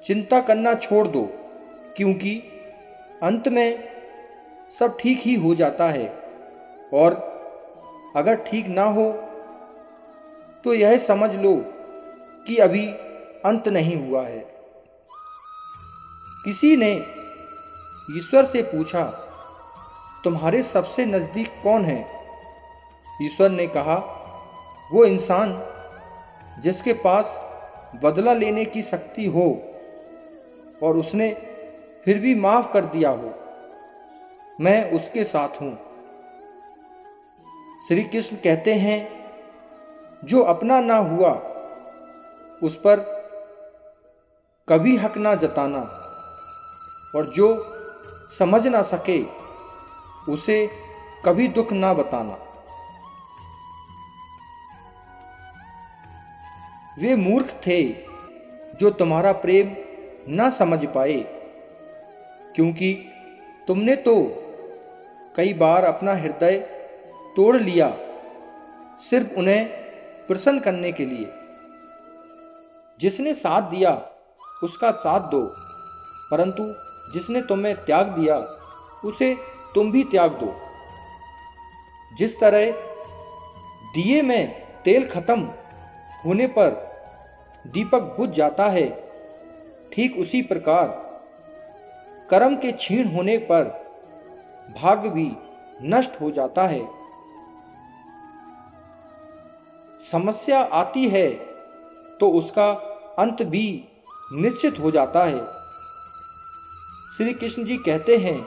चिंता करना छोड़ दो, क्योंकि अंत में सब ठीक ही हो जाता है। और अगर ठीक ना हो तो यह समझ लो कि अभी अंत नहीं हुआ है। किसी ने ईश्वर से पूछा, तुम्हारे सबसे नज़दीक कौन है? ईश्वर ने कहा, वो इंसान जिसके पास बदला लेने की शक्ति हो और उसने फिर भी माफ कर दिया हो, मैं उसके साथ हूं। श्री कृष्ण कहते हैं, जो अपना ना हुआ उस पर कभी हक ना जताना, और जो समझ ना सके उसे कभी दुख ना बताना। वे मूर्ख थे जो तुम्हारा प्रेम ना समझ पाए, क्योंकि तुमने तो कई बार अपना हृदय तोड़ लिया सिर्फ उन्हें प्रसन्न करने के लिए। जिसने साथ दिया उसका साथ दो, परंतु जिसने तुम्हें त्याग दिया उसे तुम भी त्याग दो। जिस तरह दिए में तेल खत्म होने पर दीपक बुझ जाता है, ठीक उसी प्रकार कर्म के क्षीण होने पर भाग्य भी नष्ट हो जाता है। समस्या आती है तो उसका अंत भी निश्चित हो जाता है। श्री कृष्ण जी कहते हैं,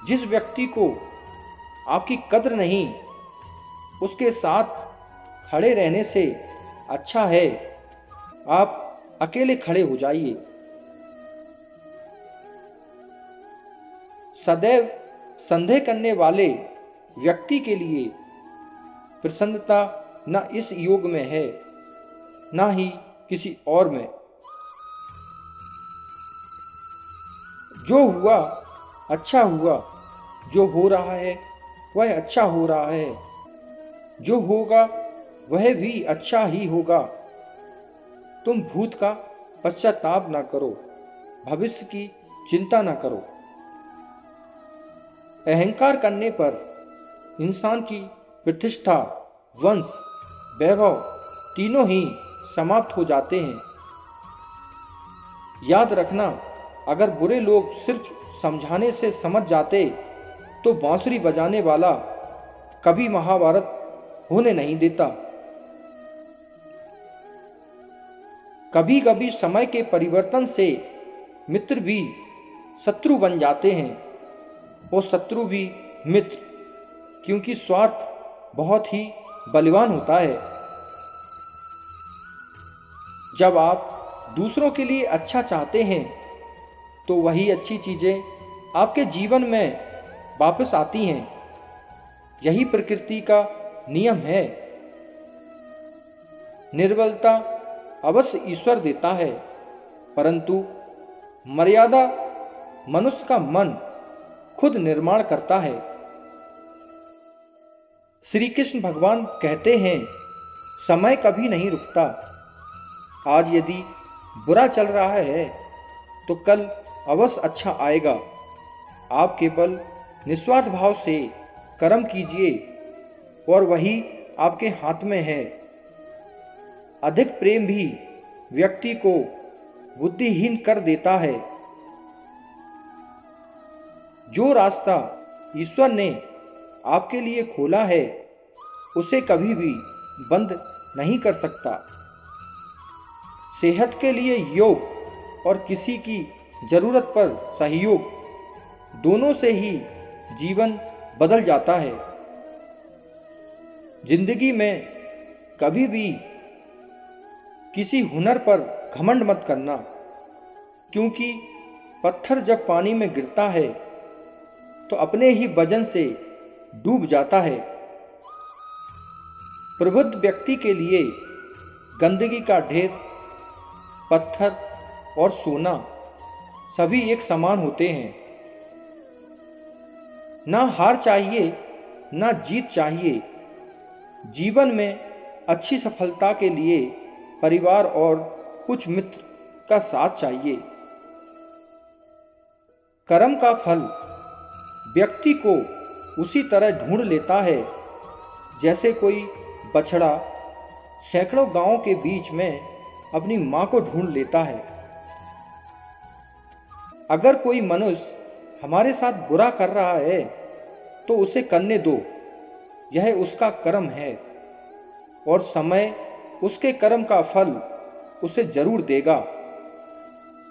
जिस व्यक्ति को आपकी कद्र नहीं, उसके साथ खड़े रहने से अच्छा है आप अकेले खड़े हो जाइए। सदैव संदेह करने वाले व्यक्ति के लिए प्रसन्नता न इस योग में है, न ही किसी और में। जो हुआ अच्छा हुआ, जो हो रहा है वह अच्छा हो रहा है, जो होगा वह भी अच्छा ही होगा। तुम भूत का पश्चाताप ना करो, भविष्य की चिंता ना करो। अहंकार करने पर इंसान की प्रतिष्ठा, वंश, वैभव तीनों ही समाप्त हो जाते हैं। याद रखना, अगर बुरे लोग सिर्फ समझाने से समझ जाते तो बांसुरी बजाने वाला कभी महाभारत होने नहीं देता। कभी कभी समय के परिवर्तन से मित्र भी शत्रु बन जाते हैं और शत्रु भी मित्र, क्योंकि स्वार्थ बहुत ही बलवान होता है। जब आप दूसरों के लिए अच्छा चाहते हैं तो वही अच्छी चीजें आपके जीवन में वापस आती हैं। यही प्रकृति का नियम है। निर्बलता अवश्य ईश्वर देता है, परंतु मर्यादा मनुष्य का मन खुद निर्माण करता है। श्री कृष्ण भगवान कहते हैं, समय कभी नहीं रुकता। आज यदि बुरा चल रहा है तो कल अवश्य अच्छा आएगा। आप केवल निस्वार्थ भाव से कर्म कीजिए और वही आपके हाथ में है। अधिक प्रेम भी व्यक्ति को बुद्धिहीन कर देता है। जो रास्ता ईश्वर ने आपके लिए खोला है उसे कभी भी बंद नहीं कर सकता। सेहत के लिए योग और किसी की जरूरत पर सहयोग, दोनों से ही जीवन बदल जाता है। जिंदगी में कभी भी किसी हुनर पर घमंड मत करना, क्योंकि पत्थर जब पानी में गिरता है तो अपने ही वजन से डूब जाता है। प्रबुद्ध व्यक्ति के लिए गंदगी का ढेर, पत्थर और सोना सभी एक समान होते हैं। ना हार चाहिए ना जीत चाहिए। जीवन में अच्छी सफलता के लिए परिवार और कुछ मित्र का साथ चाहिए। कर्म का फल व्यक्ति को उसी तरह ढूंढ लेता है जैसे कोई बछड़ा सैकड़ों गांवों के बीच में अपनी मां को ढूंढ लेता है। अगर कोई मनुष्य हमारे साथ बुरा कर रहा है तो उसे करने दो, यह उसका कर्म है और समय उसके कर्म का फल उसे जरूर देगा।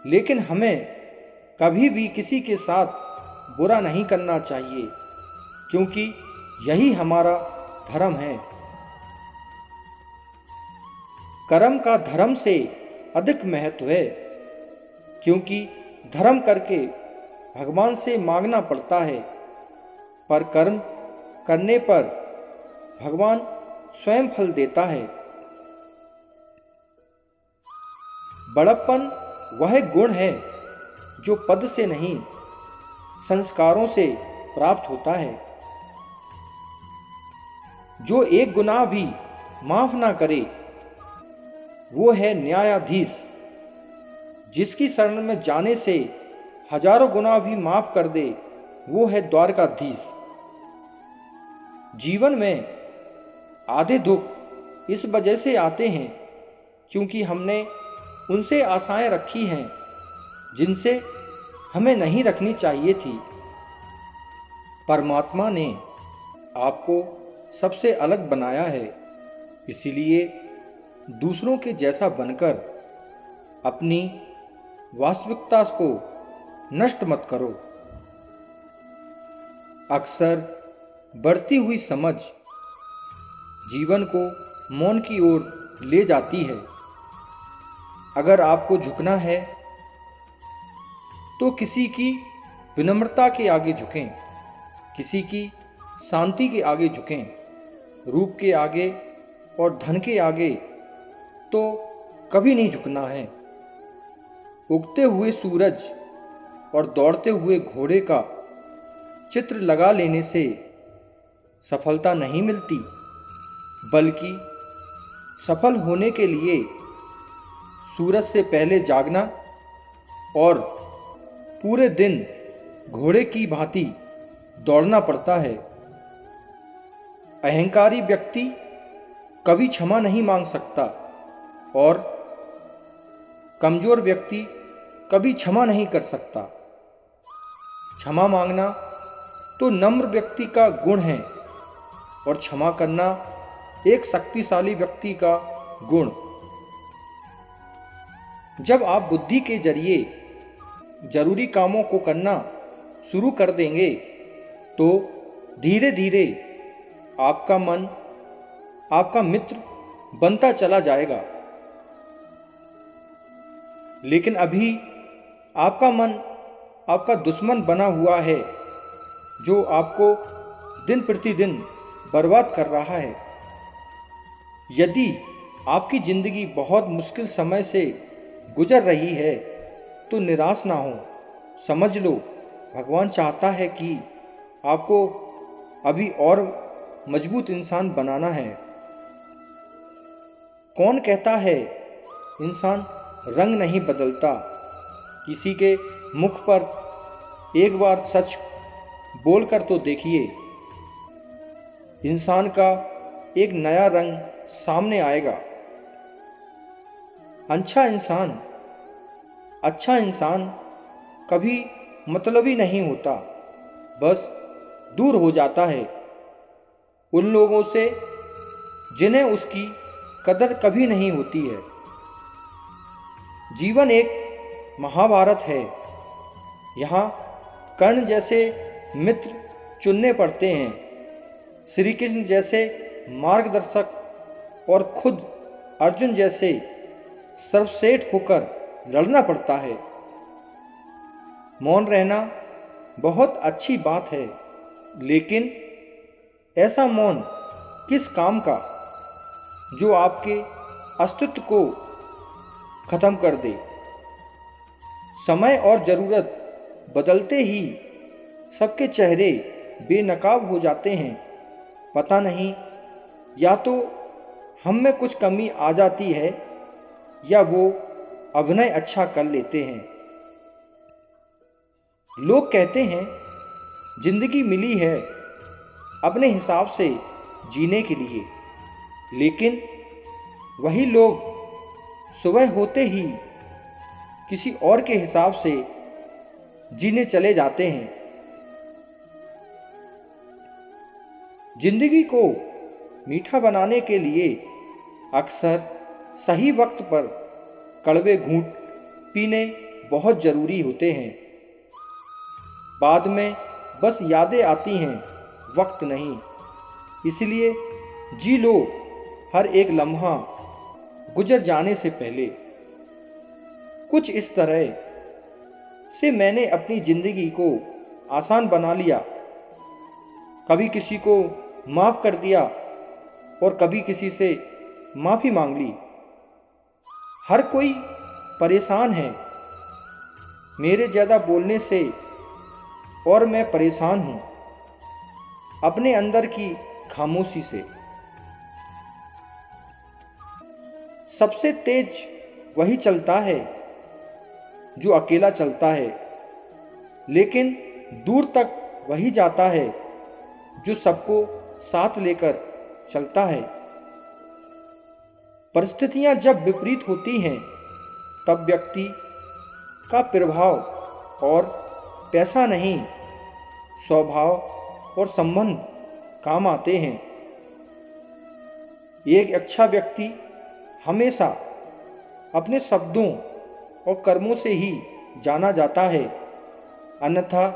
लेकिन हमें कभी भी किसी के साथ बुरा नहीं करना चाहिए, क्योंकि यही हमारा धर्म है। कर्म का धर्म से अधिक महत्व है, क्योंकि धर्म करके भगवान से मांगना पड़ता है, पर कर्म करने पर भगवान स्वयं फल देता है। बड़प्पन वह गुण है जो पद से नहीं, संस्कारों से प्राप्त होता है। जो एक गुनाह भी माफ ना करे वो है न्यायाधीश। जिसकी शरण में जाने से हजारों गुनाह भी माफ कर दे वो है द्वारकाधीश। जीवन में आधे दुख इस वजह से आते हैं क्योंकि हमने उनसे आशाएं रखी हैं जिनसे हमें नहीं रखनी चाहिए थी। परमात्मा ने आपको सबसे अलग बनाया है, इसीलिए दूसरों के जैसा बनकर अपनी वास्तविकता को नष्ट मत करो। अक्सर बढ़ती हुई समझ जीवन को मौन की ओर ले जाती है। अगर आपको झुकना है तो किसी की विनम्रता के आगे झुकें, किसी की शांति के आगे झुकें। रूप के आगे और धन के आगे तो कभी नहीं झुकना है। उगते हुए सूरज और दौड़ते हुए घोड़े का चित्र लगा लेने से सफलता नहीं मिलती, बल्कि सफल होने के लिए सूरज से पहले जागना और पूरे दिन घोड़े की भांति दौड़ना पड़ता है। अहंकारी व्यक्ति कभी क्षमा नहीं मांग सकता और कमजोर व्यक्ति कभी क्षमा नहीं कर सकता। क्षमा मांगना तो नम्र व्यक्ति का गुण है और क्षमा करना एक शक्तिशाली व्यक्ति का गुण। जब आप बुद्धि के जरिए जरूरी कामों को करना शुरू कर देंगे तो धीरे धीरे आपका मन आपका मित्र बनता चला जाएगा। लेकिन अभी आपका मन आपका दुश्मन बना हुआ है, जो आपको दिन प्रतिदिन बर्बाद कर रहा है। यदि आपकी जिंदगी बहुत मुश्किल समय से गुजर रही है तो निराश ना हो। समझ लो, भगवान चाहता है कि आपको अभी और मजबूत इंसान बनाना है। कौन कहता है इंसान रंग नहीं बदलता? किसी के मुख पर एक बार सच बोलकर तो देखिए, इंसान का एक नया रंग सामने आएगा। अच्छा इंसान कभी मतलबी नहीं होता, बस दूर हो जाता है उन लोगों से जिन्हें उसकी कदर कभी नहीं होती है। जीवन एक महाभारत है। यहाँ कर्ण जैसे मित्र चुनने पड़ते हैं, श्री कृष्ण जैसे मार्गदर्शक और खुद अर्जुन जैसे सर्वश्रेष्ठ होकर लड़ना पड़ता है। मौन रहना बहुत अच्छी बात है, लेकिन ऐसा मौन किस काम का जो आपके अस्तित्व को खत्म कर दे। समय और जरूरत बदलते ही सबके चेहरे बेनकाब हो जाते हैं। पता नहीं, या तो हम में कुछ कमी आ जाती है या वो अभिनय अच्छा कर लेते हैं। लोग कहते हैं जिंदगी मिली है अपने हिसाब से जीने के लिए, लेकिन वही लोग सुबह होते ही किसी और के हिसाब से जीने चले जाते हैं। जिंदगी को मीठा बनाने के लिए अक्सर सही वक्त पर कड़वे घूंट पीने बहुत जरूरी होते हैं। बाद में बस यादें आती हैं, वक्त नहीं। इसलिए जी लो हर एक लम्हा गुजर जाने से पहले। कुछ इस तरह से मैंने अपनी जिंदगी को आसान बना लिया। कभी किसी को माफ कर दिया और कभी किसी से माफी मांग ली। हर कोई परेशान है मेरे ज्यादा बोलने से, और मैं परेशान हूं अपने अंदर की खामोशी से। सबसे तेज वही चलता है जो अकेला चलता है, लेकिन दूर तक वही जाता है जो सबको साथ लेकर चलता है। परिस्थितियां जब विपरीत होती हैं तब व्यक्ति का प्रभाव और पैसा नहीं, स्वभाव और संबंध काम आते हैं। एक अच्छा व्यक्ति हमेशा अपने शब्दों और कर्मों से ही जाना जाता है, अन्यथा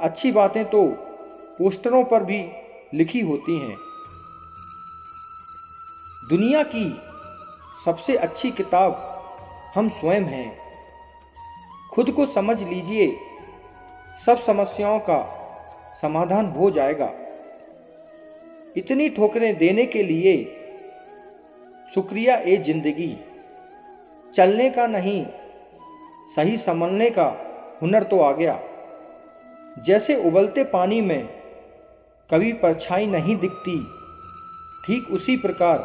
अच्छी बातें तो पोस्टरों पर भी लिखी होती हैं। दुनिया की सबसे अच्छी किताब हम स्वयं हैं। खुद को समझ लीजिए, सब समस्याओं का समाधान हो जाएगा। इतनी ठोकरें देने के लिए शुक्रिया ए जिंदगी। चलने का नहीं, सही संभलने का हुनर तो आ गया। जैसे उबलते पानी में कभी परछाई नहीं दिखती, ठीक उसी प्रकार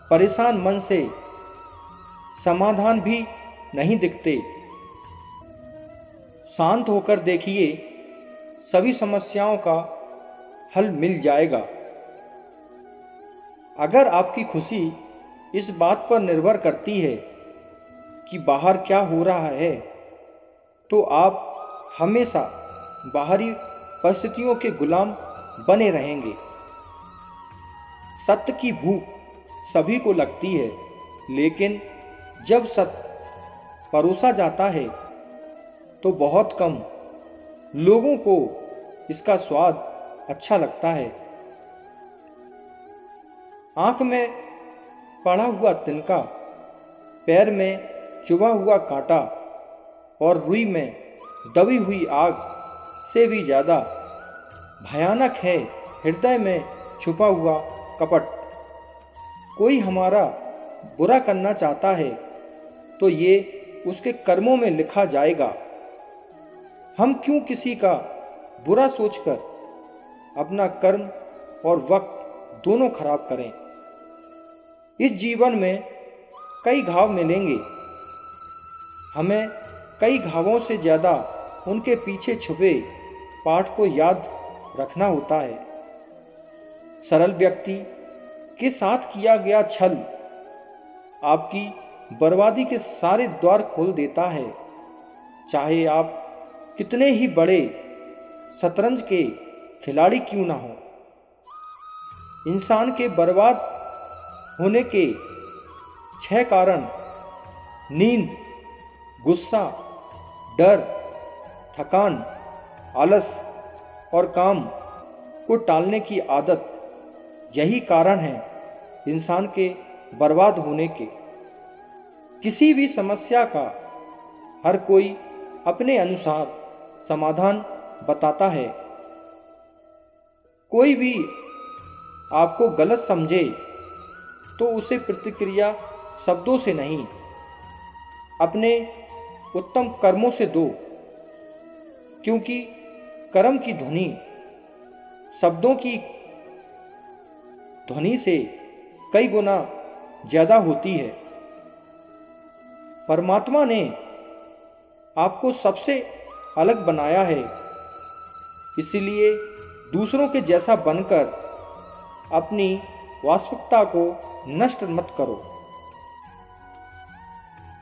परेशान मन से समाधान भी नहीं दिखते। शांत होकर देखिए, सभी समस्याओं का हल मिल जाएगा। अगर आपकी खुशी इस बात पर निर्भर करती है कि बाहर क्या हो रहा है, तो आप हमेशा बाहरी परिस्थितियों के गुलाम बने रहेंगे। सत्य की भूख सभी को लगती है, लेकिन जब सत्य परोसा जाता है तो बहुत कम लोगों को इसका स्वाद अच्छा लगता है। आंख में पड़ा हुआ तिनका, पैर में चुभा हुआ कांटा और रुई में दबी हुई आग से भी ज्यादा भयानक है हृदय में छुपा हुआ कपट। कोई हमारा बुरा करना चाहता है तो ये उसके कर्मों में लिखा जाएगा। हम क्यों किसी का बुरा सोचकर अपना कर्म और वक्त दोनों खराब करें। इस जीवन में कई घाव मिलेंगे, हमें कई घावों से ज्यादा उनके पीछे छुपे पाठ को याद रखना होता है। सरल व्यक्ति के साथ किया गया छल आपकी बर्बादी के सारे द्वार खोल देता है। चाहे आप कितने ही बड़े शतरंज के खिलाड़ी क्यों ना हो। इंसान के बर्बाद होने के 6 कारण नींद, गुस्सा, डर, थकान, आलस और काम को टालने की आदत, यही कारण है इंसान के बर्बाद होने के। किसी भी समस्या का हर कोई अपने अनुसार समाधान बताता है। कोई भी आपको गलत समझे तो उसे प्रतिक्रिया शब्दों से नहीं, अपने उत्तम कर्मों से दो, क्योंकि कर्म की ध्वनि शब्दों की ध्वनि से कई गुना ज्यादा होती है। परमात्मा ने आपको सबसे अलग बनाया है, इसलिए दूसरों के जैसा बनकर अपनी वास्तविकता को नष्ट मत करो।